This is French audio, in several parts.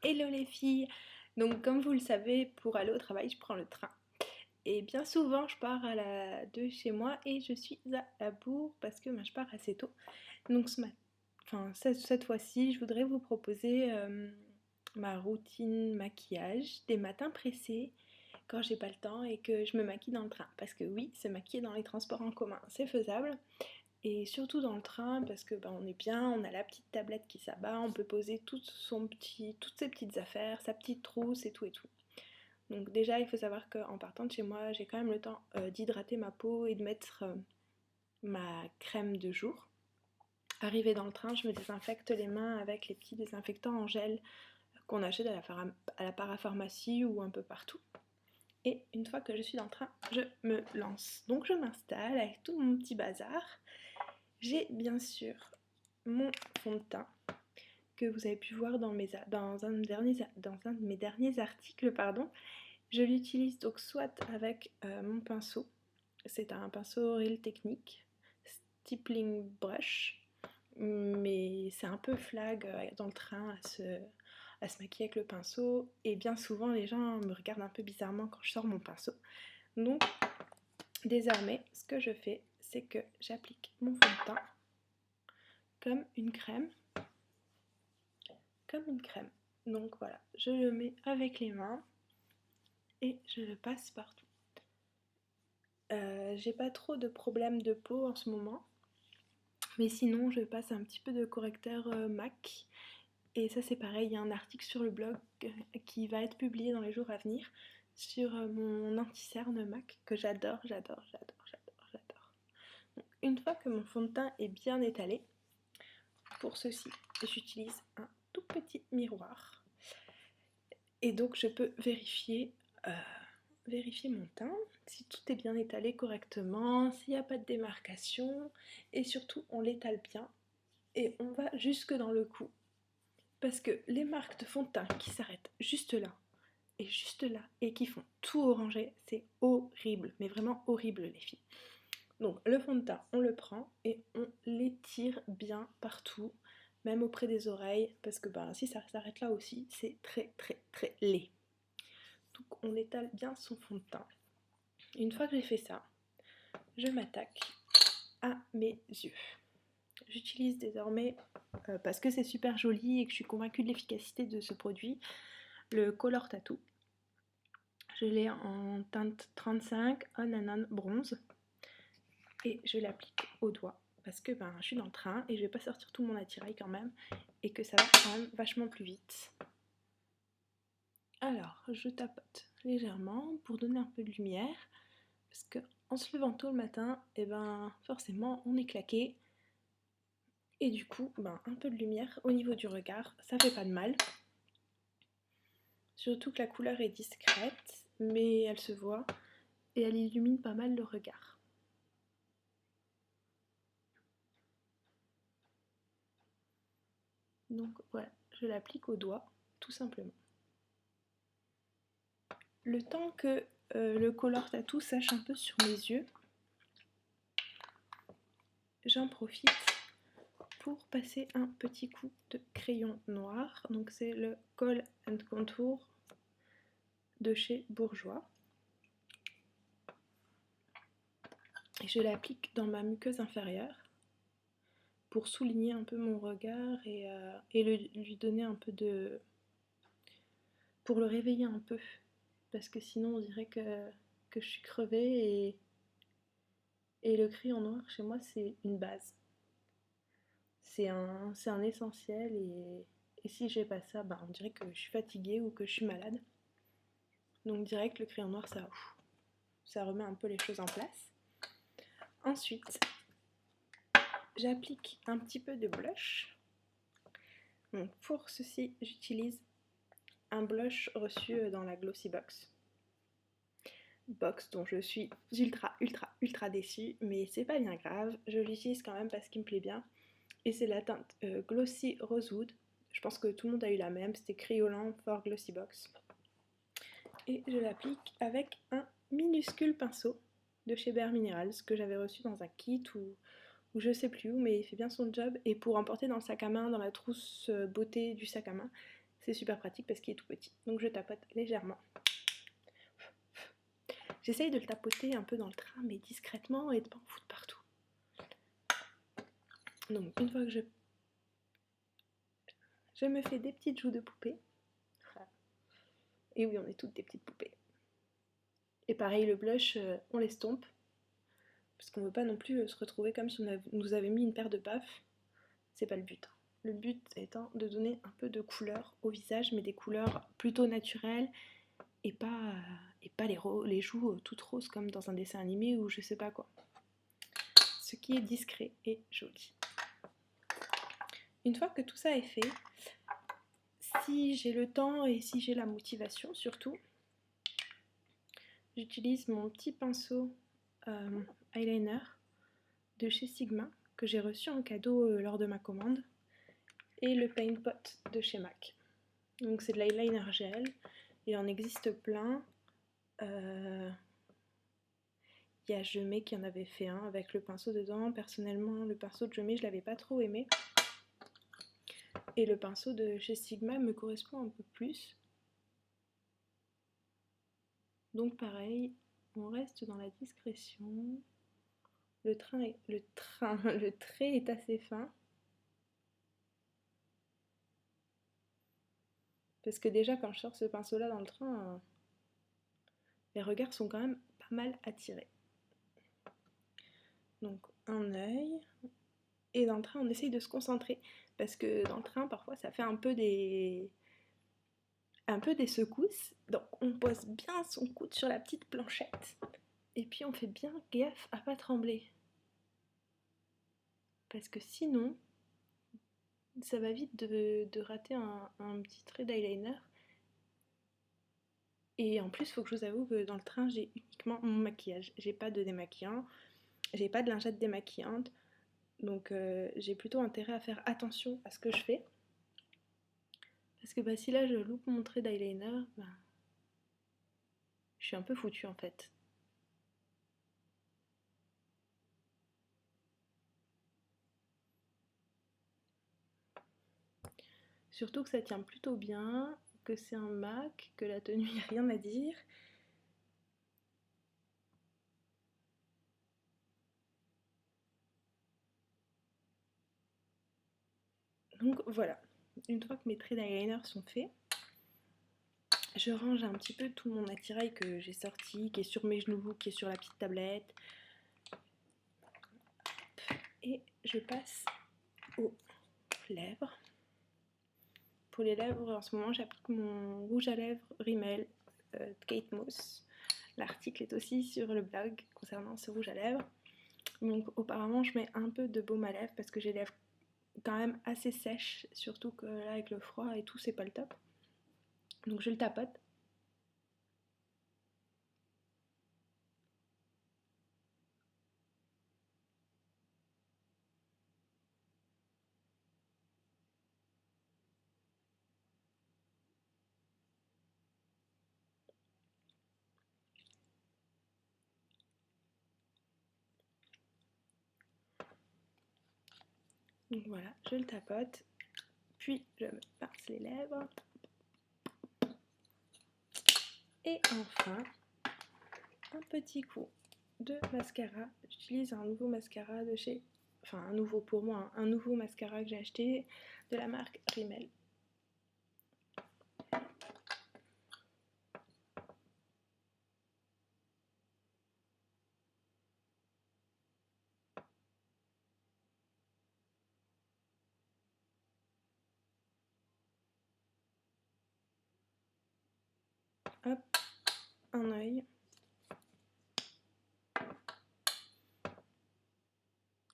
Hello les filles! Donc comme vous le savez, pour aller au travail, je prends le train. Et bien souvent, je pars de chez moi et je suis à la bourre parce que je pars assez tôt. Donc cette fois-ci, je voudrais vous proposer ma routine maquillage des matins pressés quand j'ai pas le temps et que je me maquille dans le train. Parce que oui, se maquiller dans les transports en commun, c'est faisable. Et surtout dans le train parce que on est bien, on a la petite tablette qui s'abat, on peut poser toutes ses petites affaires, sa petite trousse et tout et tout. Donc déjà il faut savoir qu'en partant de chez moi, j'ai quand même le temps d'hydrater ma peau et de mettre ma crème de jour. Arrivée dans le train, je me désinfecte les mains avec les petits désinfectants en gel qu'on achète à la parapharmacie ou un peu partout. Et une fois que je suis dans le train, je me lance. Donc je m'installe avec tout mon petit bazar. J'ai bien sûr mon fond de teint que vous avez pu voir dans un de mes derniers articles. Je l'utilise donc soit avec mon pinceau, c'est un pinceau Real Technique, Stippling Brush, mais c'est un peu flag dans le train à se maquiller avec le pinceau, et bien souvent les gens me regardent un peu bizarrement quand je sors mon pinceau. Donc désormais, ce que je fais, c'est que j'applique mon fond de teint comme une crème. Donc voilà, je le mets avec les mains et je le passe partout. J'ai pas trop de problèmes de peau en ce moment, mais sinon je passe un petit peu de correcteur MAC. Et ça c'est pareil, il y a un article sur le blog qui va être publié dans les jours à venir sur mon anti-cerne MAC que j'adore. Donc, une fois que mon fond de teint est bien étalé, pour ceci j'utilise un tout petit miroir. Et donc je peux vérifier mon teint, si tout est bien étalé correctement, s'il n'y a pas de démarcation, et surtout on l'étale bien et on va jusque dans le cou. Parce que les marques de fond de teint qui s'arrêtent juste là et qui font tout orangé, c'est horrible, mais vraiment horrible les filles. Donc le fond de teint, on le prend et on l'étire bien partout, même auprès des oreilles, parce que si ça s'arrête là aussi, c'est très laid. Donc on étale bien son fond de teint. Une fois que j'ai fait ça, je m'attaque à mes yeux. J'utilise désormais, parce que c'est super joli et que je suis convaincue de l'efficacité de ce produit, le Color Tattoo. Je l'ai en teinte 35 On and On bronze et je l'applique au doigt parce que je suis dans le train et je vais pas sortir tout mon attirail quand même et que ça va quand même vachement plus vite. Alors je tapote légèrement pour donner un peu de lumière parce que en se levant tôt le matin, forcément on est claqué et du coup un peu de lumière au niveau du regard, ça fait pas de mal. Surtout que la couleur est discrète mais elle se voit et elle illumine pas mal le regard. Donc voilà, je l'applique au doigt, tout simplement. Le temps que le Color Tattoo sèche un peu sur mes yeux, j'en profite pour passer un petit coup de crayon noir. Donc c'est le Kohl & Contour de chez Bourjois. Et je l'applique dans ma muqueuse inférieure pour souligner un peu mon regard et lui donner un peu de... pour le réveiller un peu. Parce que sinon on dirait que je suis crevée et le crayon noir chez moi c'est une base. C'est un essentiel et si j'ai pas ça, on dirait que je suis fatiguée ou que je suis malade. Donc direct le crayon noir ça remet un peu les choses en place. Ensuite, j'applique un petit peu de blush. Donc pour ceci, j'utilise un blush reçu dans la Glossy Box dont je suis ultra déçue, mais c'est pas bien grave, je l'utilise quand même parce qu'il me plaît bien. Et c'est la teinte Glossy Rosewood. Je pense que tout le monde a eu la même, c'était Criolan for Glossy Box. Et je l'applique avec un minuscule pinceau de chez Bare Minerals que j'avais reçu dans un kit ou je sais plus où, mais il fait bien son job. Et pour emporter dans le sac à main, dans la trousse beauté du sac à main, C'est super pratique parce qu'il est tout petit. Donc je tapote légèrement. J'essaye de le tapoter un peu dans le train, mais discrètement et de pas en foutre partout. Donc une fois que je me fais des petites joues de poupée. Et oui, on est toutes des petites poupées. Et pareil, le blush, on l'estompe. Parce qu'on veut pas non plus se retrouver comme si on nous avait mis une paire de baffes. C'est pas le but. Le but étant de donner un peu de couleur au visage, mais des couleurs plutôt naturelles et pas les joues toutes roses comme dans un dessin animé ou je sais pas quoi. Ce qui est discret et joli. Une fois que tout ça est fait, si j'ai le temps et si j'ai la motivation surtout, j'utilise mon petit pinceau eyeliner de chez Sigma que j'ai reçu en cadeau lors de ma commande et le Paint Pot de chez MAC. Donc c'est de l'eyeliner gel, il en existe plein. Il y a Jemé qui en avait fait un avec le pinceau dedans. Personnellement, le pinceau de Jemé, je l'avais pas trop aimé. Et le pinceau de chez Sigma me correspond un peu plus. Donc pareil, on reste dans la discrétion. Le trait est assez fin. Parce que déjà, quand je sors ce pinceau-là dans le train, les regards sont quand même pas mal attirés. Donc un œil. Et dans le train, on essaye de se concentrer. Parce que dans le train, parfois, ça fait un peu des secousses. Donc on pose bien son coude sur la petite planchette. Et puis on fait bien gaffe à pas trembler. Parce que sinon, ça va vite de rater un petit trait d'eyeliner. Et en plus, il faut que je vous avoue que dans le train, j'ai uniquement mon maquillage. J'ai pas de démaquillant, j'ai pas de lingette démaquillante. Donc j'ai plutôt intérêt à faire attention à ce que je fais. Parce que si là je loupe mon trait d'eyeliner, je suis un peu foutue en fait. Surtout que ça tient plutôt bien, que c'est un MAC, que la tenue, il n'y a rien à dire. Donc voilà, une fois que mes traits d'eyeliner sont faits, je range un petit peu tout mon attirail que j'ai sorti, qui est sur mes genoux, qui est sur la petite tablette. Et je passe aux lèvres. Pour les lèvres, en ce moment, j'applique mon rouge à lèvres Rimmel de Kate Moss. L'article est aussi sur le blog concernant ce rouge à lèvres. Donc auparavant, je mets un peu de baume à lèvres parce que j'ai les lèvres quand même assez sèches, surtout que là, avec le froid et tout, c'est pas le top. Donc je le tapote. Donc voilà, je le tapote, puis je me pince les lèvres. Et enfin, un petit coup de mascara. J'utilise un nouveau mascara de chez... Enfin, un nouveau pour moi, un nouveau mascara que j'ai acheté de la marque Rimmel. Hop, un œil.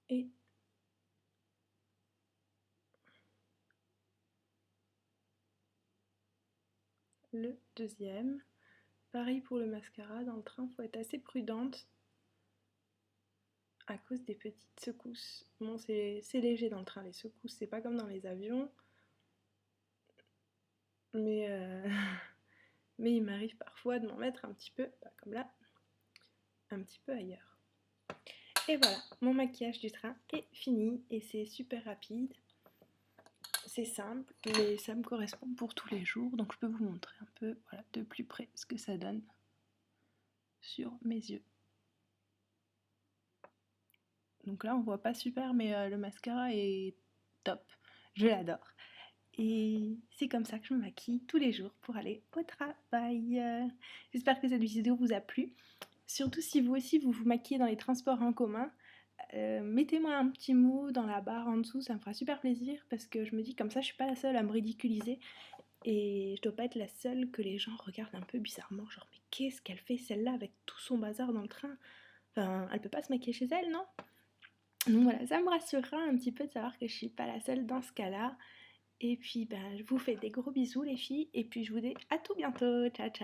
Et le deuxième. Pareil pour le mascara, dans le train, il faut être assez prudente à cause des petites secousses. Bon, c'est léger dans le train, les secousses, c'est pas comme dans les avions. Mais, mais il m'arrive parfois de m'en mettre un petit peu, comme là, un petit peu ailleurs. Et voilà, mon maquillage du train est fini et c'est super rapide. assez simple, mais ça me correspond pour tous les jours. Donc je peux vous montrer un peu voilà, de plus près ce que ça donne sur mes yeux. Donc là on voit pas super, mais le mascara est top, je l'adore. Et c'est comme ça que je me maquille tous les jours pour aller au travail. J'espère que cette vidéo vous a plu. Surtout si vous aussi vous vous maquillez dans les transports en commun, mettez-moi un petit mot dans la barre en dessous, ça me fera super plaisir parce que je me dis comme ça je suis pas la seule à me ridiculiser et je dois pas être la seule que les gens regardent un peu bizarrement, genre mais qu'est-ce qu'elle fait celle-là avec tout son bazar dans le train? Enfin, elle peut pas se maquiller chez elle, non? Donc voilà, ça me rassurera un petit peu de savoir que je suis pas la seule dans ce cas-là. Et puis ben, je vous fais des gros bisous les filles et puis je vous dis à tout bientôt, ciao ciao.